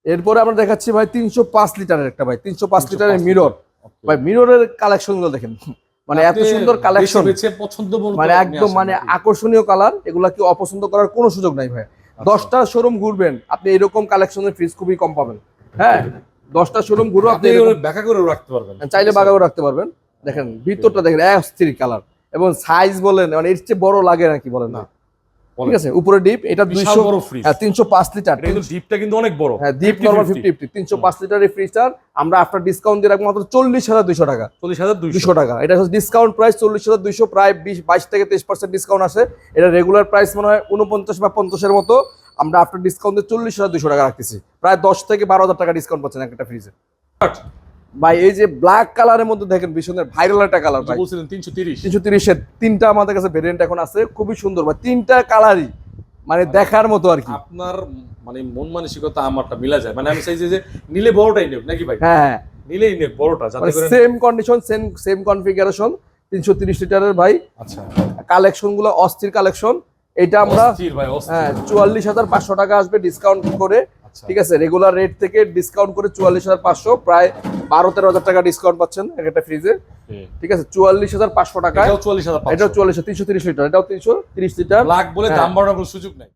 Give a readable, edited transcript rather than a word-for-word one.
এরপরে আমরা দেখাচ্ছি ভাই 305 লিটারের একটা ভাই 305 লিটারের মিরর ভাই মিররের কালেকশন গুলো দেখেন মানে এত সুন্দর কালেকশন মানে একদম মানে আকর্ষণীয় কালার এগুলা কি অপছন্দ করার কোনো সুযোগ নাই ভাই 10টা শোরুম ঘুরবেন আপনি এরকম কালেকশনের ফ্রিজ খুবই কম পাবেন হ্যাঁ 10টা শোরুম ঘুরো আপনি ব্যাকা করে রাখতে পারবেন চাইলে বাঁকা করে রাখতে পারবেন দেখেন ভিতরটা দেখেন অস্থির কালার এবং সাইজ বলেন মানে এর চেয়ে বড় লাগে নাকি বলেন না ঠিক আছে উপরে ডিপ এটা 200 বড় ফ্রিজ 305 লিটার কিন্তু ডিপটা কিন্তু অনেক বড় হ্যাঁ ডিপ নরমাল 50 305 লিটারের ফ্রিজটার আমরা আফটার ডিসকাউন্ট দিয়ে রাখবো মাত্র 40200 টাকা 40200 টাকা এটা হচ্ছে ডিসকাউন্ট প্রাইস 40200 প্রায় 22 থেকে 23% ডিসকাউন্ট আছে এটা রেগুলার প্রাইস মনে হয় 49 বা 50 এর মতো আমরা আফটার ডিসকাউন্টে 40200 টাকা রাখতেছি প্রায় 10 থেকে 12000 টাকা ডিসকাউন্ট পাচ্ছেন একটা ফ্রিজে ভাই এই যে ব্ল্যাক কালারের মধ্যে দেখেন ভীষণের ভাইরাল একটা কালার ভাই বলছিলেন 330 330 এর তিনটা আমাদের কাছে ভেরিয়েন্ট এখন আছে খুবই সুন্দর ভাই তিনটা কালারই মানে দেখার মতো আর কি আপনার মানে মন মানসিকতা আমারটা মিলা যায় মানে আমি চাইছি যে নিলে বড়টাই নেব নাকি ভাই হ্যাঁ নিলেই নেব বড়টা যাতে করে সেম কন্ডিশন সেম কনফিগারেশন 330 লিটারের ভাই আচ্ছা কালেকশন গুলো অস্থির কালেকশন এটা আমরা অস্থির ভাই অস্থির হ্যাঁ 44500 টাকা আসবে ডিসকাউন্ট করে ঠিক আছে রেগুলার রেট থেকে ডিসকাউন্ট করে 44500 প্রায় 12-13,000 টাকা ডিসকাউন্ট পাচ্ছেন একটা ফ্রিজে ঠিক আছে 44500 টাকা এটাও 44500 এটাও 330 লিটার এটাও 330 লিটার লাখ বলে দাম বাড়ানোর কোনো সুযোগ নাই